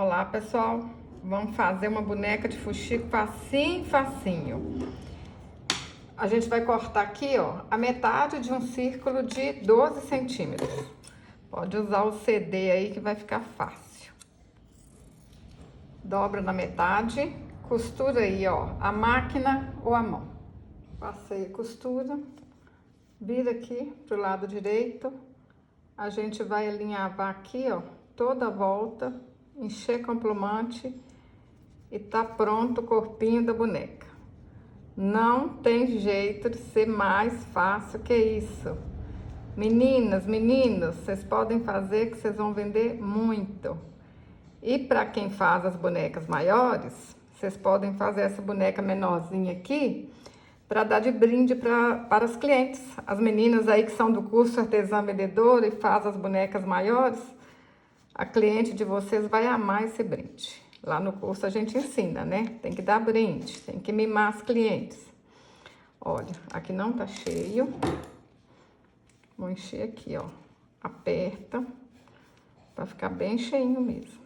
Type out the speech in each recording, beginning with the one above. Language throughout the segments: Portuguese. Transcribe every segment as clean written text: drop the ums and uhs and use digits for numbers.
Olá, pessoal, vamos fazer uma boneca de fuxico facinho, facinho. A gente vai cortar aqui, ó, a metade de um círculo de 12 centímetros. Pode usar o CD aí que vai ficar fácil. Dobra na metade, costura aí, ó, a máquina ou a mão. Passei a costura, vira aqui pro lado direito. A gente vai alinhavar aqui, ó, toda a volta, encher com plumante e tá pronto o corpinho da boneca. Não tem jeito de ser mais fácil que isso. Meninas, meninos, vocês podem fazer que vocês vão vender muito. E para quem faz as bonecas maiores, vocês podem fazer essa boneca menorzinha aqui para dar de brinde para os clientes. As meninas aí que são do curso Artesã Vendedora e faz as bonecas maiores, a cliente de vocês vai amar esse brinde. Lá no curso a gente ensina, né? Tem que dar brinde, tem que mimar as clientes. Olha, aqui não tá cheio. Vou encher aqui, ó. Aperta, pra ficar bem cheinho mesmo.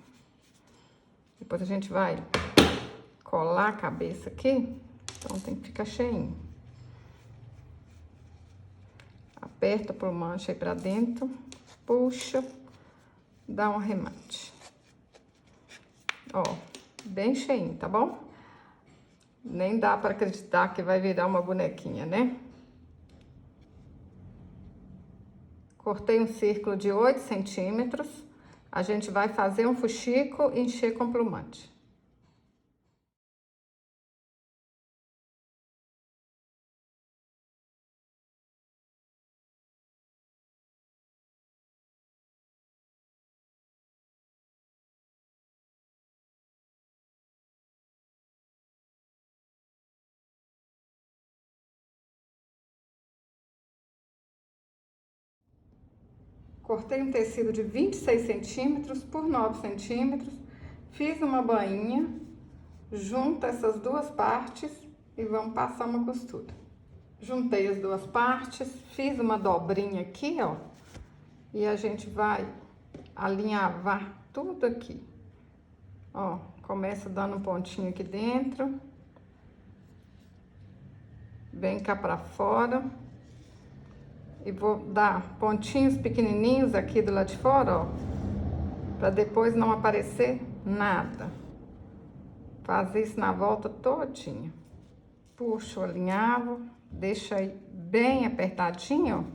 Depois a gente vai colar a cabeça aqui, então tem que ficar cheinho. Aperta por mancha aí pra dentro, puxa, dá um arremate. Ó, bem cheinho, tá bom? Nem dá pra acreditar que vai virar uma bonequinha, né? Cortei um círculo de 8 centímetros. A gente vai fazer um fuxico e encher com plumante. Cortei um tecido de 26 centímetros por 9 centímetros, fiz uma bainha, junto essas duas partes e vamos passar uma costura. Juntei as duas partes, fiz uma dobrinha aqui, ó, e a gente vai alinhavar tudo aqui. Ó, começa dando um pontinho aqui dentro, vem cá pra fora. E vou dar pontinhos pequenininhos aqui do lado de fora, ó, pra depois não aparecer nada. Faz isso na volta todinha. Puxo o alinhavo, deixa aí bem apertadinho,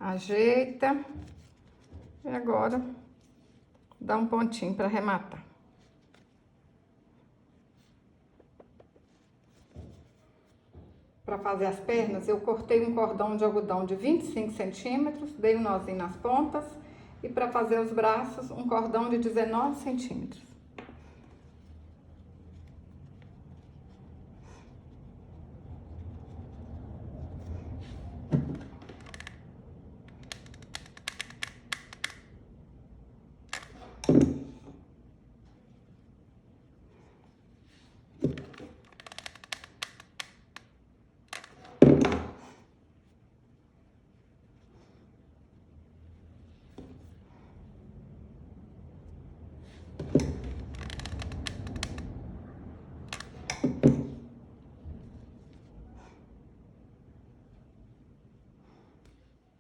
ó. Ajeita. E agora, dá um pontinho pra arrematar. Para fazer as pernas, eu cortei um cordão de algodão de 25 centímetros, dei um nozinho nas pontas. E para fazer os braços, um cordão de 19 centímetros.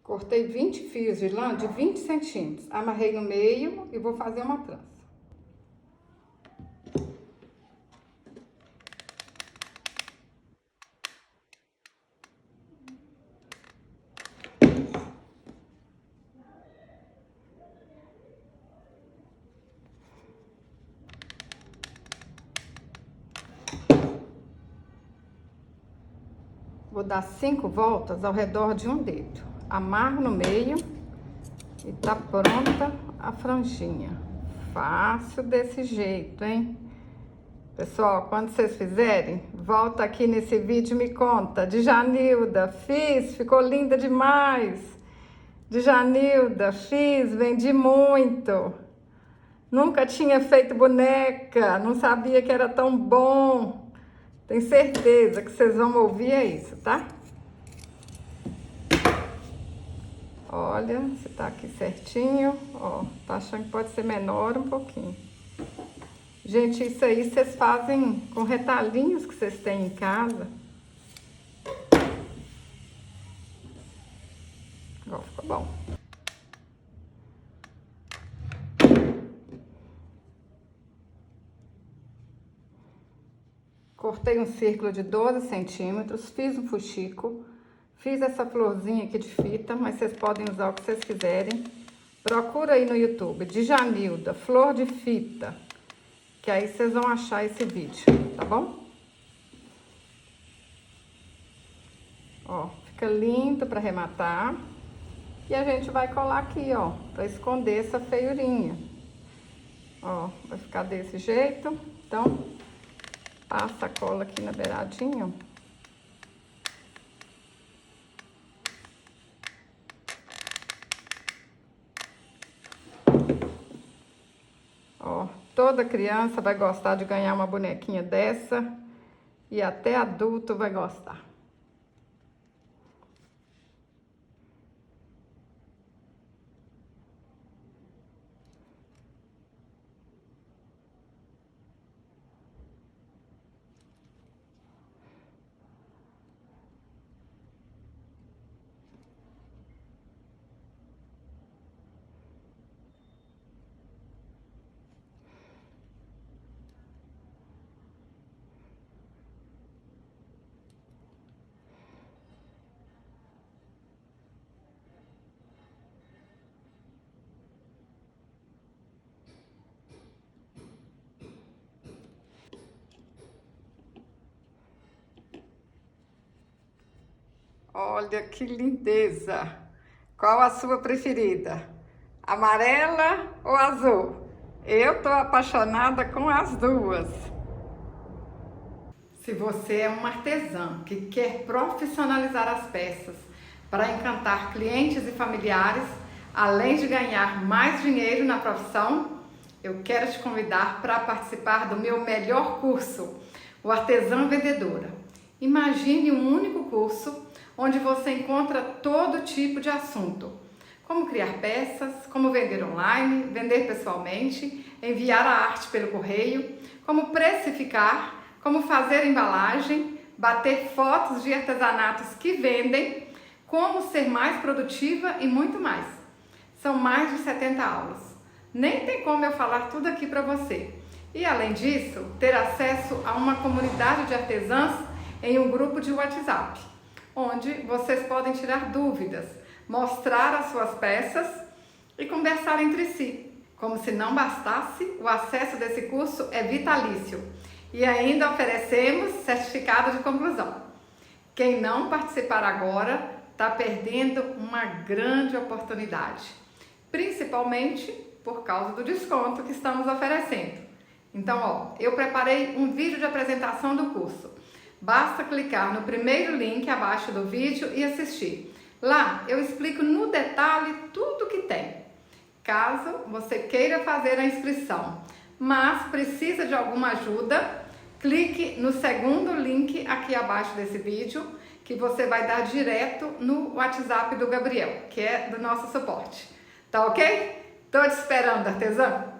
Cortei 20 fios de lã de 20 centímetros, amarrei no meio e vou fazer uma trança. Vou dar 5 voltas ao redor de um dedo. Amarro no meio e tá pronta a franjinha. Fácil desse jeito, hein? Pessoal, quando vocês fizerem, volta aqui nesse vídeo e me conta. Djanilda, fiz, ficou linda demais. Djanilda, fiz, vendi muito. Nunca tinha feito boneca, não sabia que era tão bom. Tenho certeza que vocês vão ouvir isso, tá? Olha, se tá aqui certinho, ó, tá achando que pode ser menor um pouquinho. Gente, isso aí vocês fazem com retalhinhos que vocês têm em casa. Ó, ficou bom. Cortei um círculo de 12 centímetros, fiz um fuxico, fiz essa florzinha aqui de fita, mas vocês podem usar o que vocês quiserem. Procura aí no YouTube, Djanilda, flor de fita, que aí vocês vão achar esse vídeo, tá bom? Ó, fica lindo para arrematar. E a gente vai colar aqui, ó, para esconder essa feiurinha. Ó, vai ficar desse jeito. Então, passa a cola aqui na beiradinha. Ó, toda criança vai gostar de ganhar uma bonequinha dessa. E até adulto vai gostar. Olha que lindeza! Qual a sua preferida? Amarela ou azul? Eu tô apaixonada com as duas. Se você é um artesão que quer profissionalizar as peças para encantar clientes e familiares, além de ganhar mais dinheiro na profissão, eu quero te convidar para participar do meu melhor curso, o Artesã Vendedora. Imagine um único curso onde você encontra todo tipo de assunto. Como criar peças, como vender online, vender pessoalmente, enviar a arte pelo correio, como precificar, como fazer embalagem, bater fotos de artesanatos que vendem, como ser mais produtiva e muito mais. São mais de 70 aulas. Nem tem como eu falar tudo aqui para você. E além disso, ter acesso a uma comunidade de artesãs em um grupo de WhatsApp, onde vocês podem tirar dúvidas, mostrar as suas peças e conversar entre si. Como se não bastasse, o acesso desse curso é vitalício e ainda oferecemos certificado de conclusão. Quem não participar agora está perdendo uma grande oportunidade, principalmente por causa do desconto que estamos oferecendo. Então, ó, eu preparei um vídeo de apresentação do curso. Basta clicar no primeiro link abaixo do vídeo e assistir. Lá eu explico no detalhe tudo que tem. Caso você queira fazer a inscrição, mas precisa de alguma ajuda, clique no segundo link aqui abaixo desse vídeo, que você vai dar direto no WhatsApp do Gabriel, que é do nosso suporte. Tá ok? Tô te esperando, artesã!